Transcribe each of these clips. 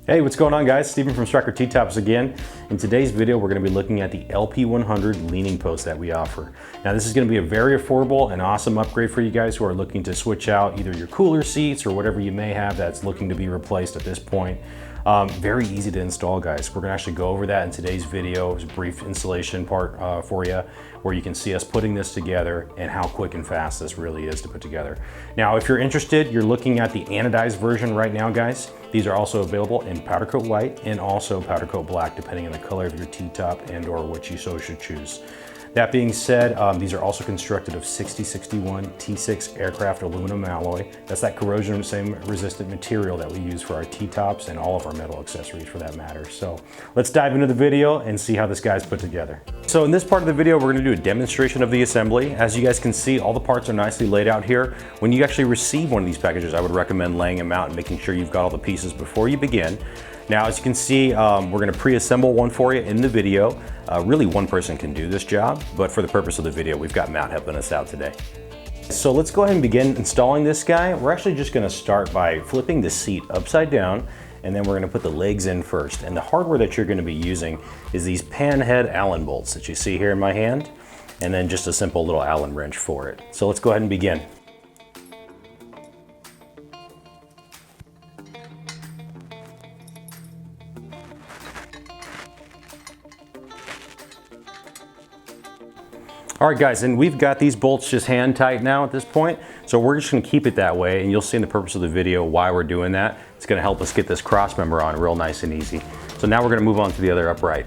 Hey, what's going on guys? Steven from Stryker T-Tops again. In today's video, we're going to be looking at the LP100 leaning post that we offer. Now this is going to be a very affordable and awesome upgrade for you guys who are looking to switch out either your cooler seats or whatever you may have that's looking to be replaced at this point. Very easy to install, guys. We're going to actually go over that in today's video. It's a brief installation part for you where you can see us putting this together and how quick and fast this really is to put together. Now, if you're interested, you're looking at the anodized version right now, guys. These are also available in powder coat white and also powder coat black, depending on the color of your T-top and or what you so should choose. That being said, these are also constructed of 6061 T6 aircraft aluminum alloy. That's that corrosion same resistant material that we use for our T-tops and all of our metal accessories for that matter. So let's dive into the video and see how this guy's put together. So in this part of the video, we're gonna do a demonstration of the assembly. As you guys can see, all the parts are nicely laid out here. When you actually receive one of these packages, I would recommend laying them out and making sure you've got all the pieces before you begin. Now, as you can see, we're gonna pre-assemble one for you in the video. Really, one person can do this job, but for the purpose of the video, we've got Matt helping us out today. So let's go ahead and begin installing this guy. We're actually just gonna start by flipping the seat upside down, and then we're gonna put the legs in first. And the hardware that you're gonna be using is these pan head Allen bolts that you see here in my hand, and then just a simple little Allen wrench for it. So let's go ahead and begin. All right guys, and we've got these bolts just hand tight now at this point, so we're just gonna keep it that way, and you'll see in the purpose of the video why we're doing that. It's gonna help us get this cross member on real nice and easy. So now we're gonna move on to the other upright.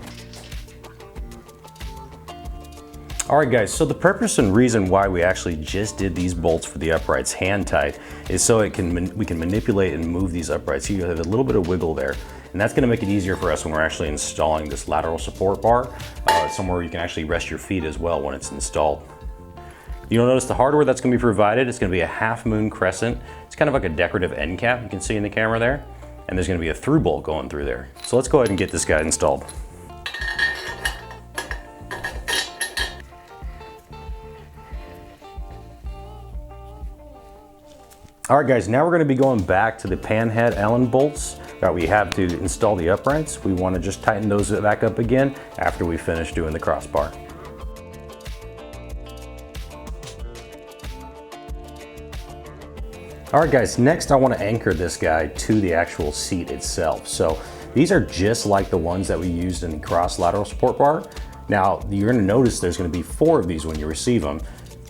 All right guys, so the purpose and reason why we actually just did these bolts for the uprights hand tight is so we can manipulate and move these uprights. You have a little bit of wiggle there, and that's gonna make it easier for us when we're actually installing this lateral support bar, somewhere you can actually rest your feet as well when it's installed. You'll notice the hardware that's gonna be provided is gonna be a half moon crescent. It's kind of like a decorative end cap you can see in the camera there, and there's gonna be a through bolt going through there. So let's go ahead and get this guy installed. All right guys, now we're gonna be going back to the pan head Allen bolts that we have to install the uprights. We wanna just tighten those back up again after we finish doing the crossbar. All right guys, next I wanna anchor this guy to the actual seat itself. So these are just like the ones that we used in the cross lateral support bar. Now, you're gonna notice there's gonna be 4 of these when you receive them.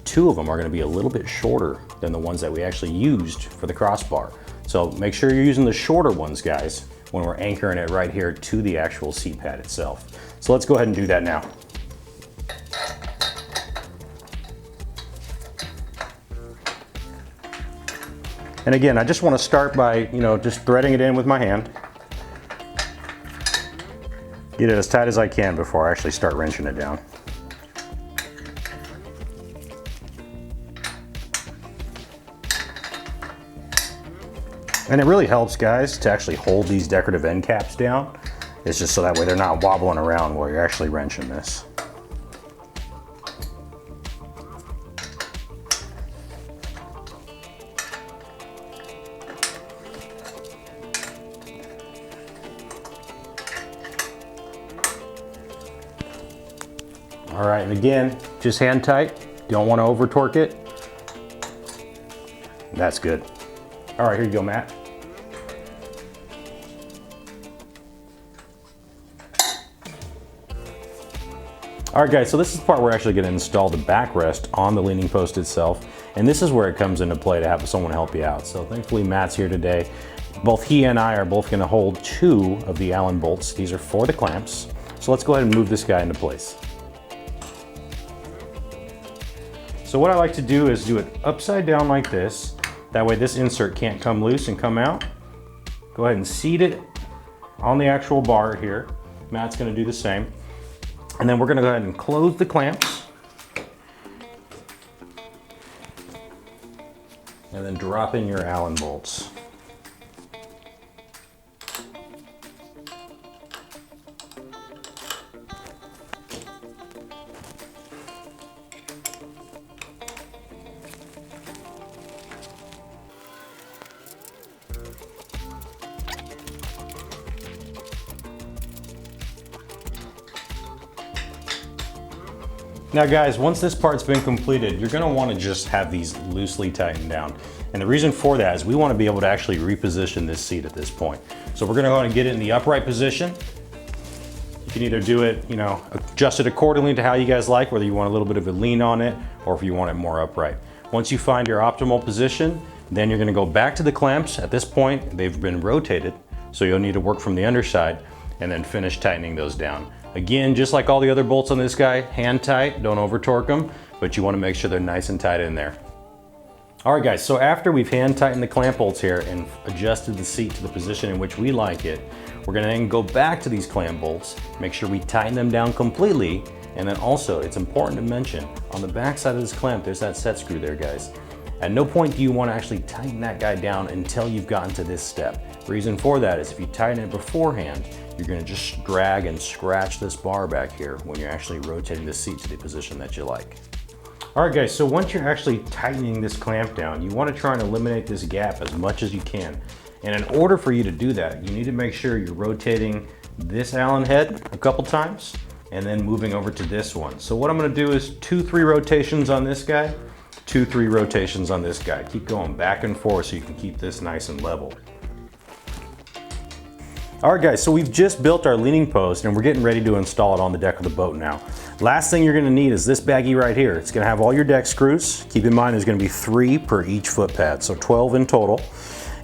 2 of them are gonna be a little bit shorter than the ones that we actually used for the crossbar. So make sure you're using the shorter ones, guys, when we're anchoring it right here to the actual seat pad itself. So let's go ahead and do that now. And again, I just wanna start by, just threading it in with my hand. Get it as tight as I can before I actually start wrenching it down. And it really helps, guys, to actually hold these decorative end caps down. It's just so that way they're not wobbling around while you're actually wrenching this. All right, and again, just hand tight. Don't want to over torque it. That's good. All right, here you go, Matt. All right, guys, so this is the part where we're actually gonna install the backrest on the leaning post itself. And this is where it comes into play to have someone help you out. So thankfully, Matt's here today. Both he and I are both gonna hold 2 of the Allen bolts. These are for the clamps. So let's go ahead and move this guy into place. So what I like to do is do it upside down like this. That way this insert can't come loose and come out. Go ahead and seat it on the actual bar here. Matt's gonna do the same. And then we're gonna go ahead and close the clamps. And then drop in your Allen bolts. Now guys, once this part's been completed, you're gonna wanna just have these loosely tightened down. And the reason for that is we wanna be able to actually reposition this seat at this point. So we're gonna go ahead and get it in the upright position. You can either do it, adjust it accordingly to how you guys like, whether you want a little bit of a lean on it or if you want it more upright. Once you find your optimal position, then you're gonna go back to the clamps. At this point, they've been rotated, so you'll need to work from the underside and then finish tightening those down. Again, just like all the other bolts on this guy, hand tight, don't over torque them, but you wanna make sure they're nice and tight in there. All right guys, so after we've hand tightened the clamp bolts here and adjusted the seat to the position in which we like it, we're gonna then go back to these clamp bolts, make sure we tighten them down completely, and then also, it's important to mention, on the back side of this clamp, there's that set screw there, guys. At no point do you wanna actually tighten that guy down until you've gotten to this step. Reason for that is if you tighten it beforehand, you're gonna just drag and scratch this bar back here when you're actually rotating the seat to the position that you like. All right guys, so once you're actually tightening this clamp down, you wanna try and eliminate this gap as much as you can. And in order for you to do that, you need to make sure you're rotating this Allen head a couple times and then moving over to this one. So what I'm gonna do is 2-3 rotations on this guy, 2-3 rotations on this guy. Keep going back and forth so you can keep this nice and level. All right guys, so we've just built our leaning post and we're getting ready to install it on the deck of the boat now. Last thing you're gonna need is this baggie right here. It's gonna have all your deck screws. Keep in mind there's gonna be 3 per each foot pad, so 12 in total.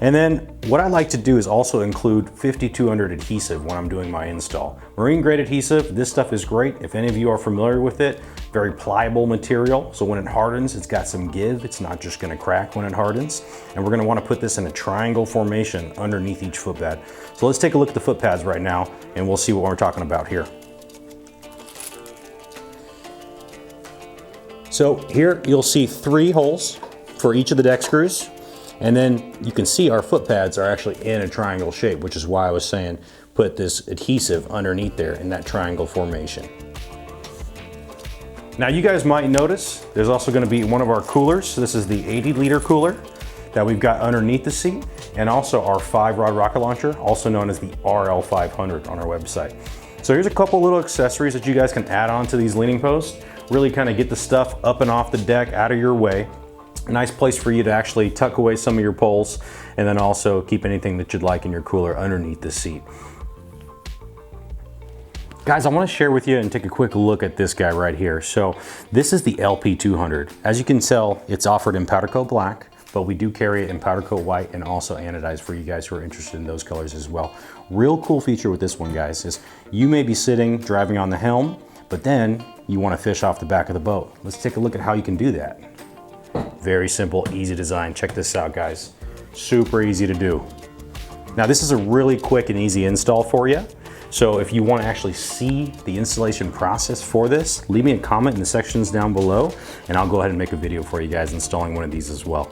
And then what I like to do is also include 5200 adhesive when I'm doing my install. Marine grade adhesive, this stuff is great. If any of you are familiar with it, very pliable material. So when it hardens, it's got some give. It's not just gonna crack when it hardens. And we're gonna wanna put this in a triangle formation underneath each foot pad. So let's take a look at the foot pads right now and we'll see what we're talking about here. So here you'll see 3 holes for each of the deck screws. And then you can see our foot pads are actually in a triangle shape, which is why I was saying put this adhesive underneath there in that triangle formation. Now you guys might notice there's also gonna be one of our coolers. So this is the 80-liter cooler that we've got underneath the seat, and also our 5-rod rocket launcher, also known as the RL500 on our website. So here's a couple little accessories that you guys can add on to these leaning posts. Really kind of get the stuff up and off the deck, out of your way. A nice place for you to actually tuck away some of your poles and then also keep anything that you'd like in your cooler underneath the seat. Guys, I want to share with you and take a quick look at this guy right here. So this is the LP200. As you can tell, it's offered in powder coat black, but we do carry it in powder coat white and also anodized for you guys who are interested in those colors as well. Real cool feature with this one, guys, is you may be sitting driving on the helm, but then you want to fish off the back of the boat. Let's take a look at how you can do that. Very simple, easy design. Check this out, guys. Super easy to do. Now this is a really quick and easy install for you. So if you want to actually see the installation process for this, leave me a comment in the sections down below and I'll go ahead and make a video for you guys installing one of these as well.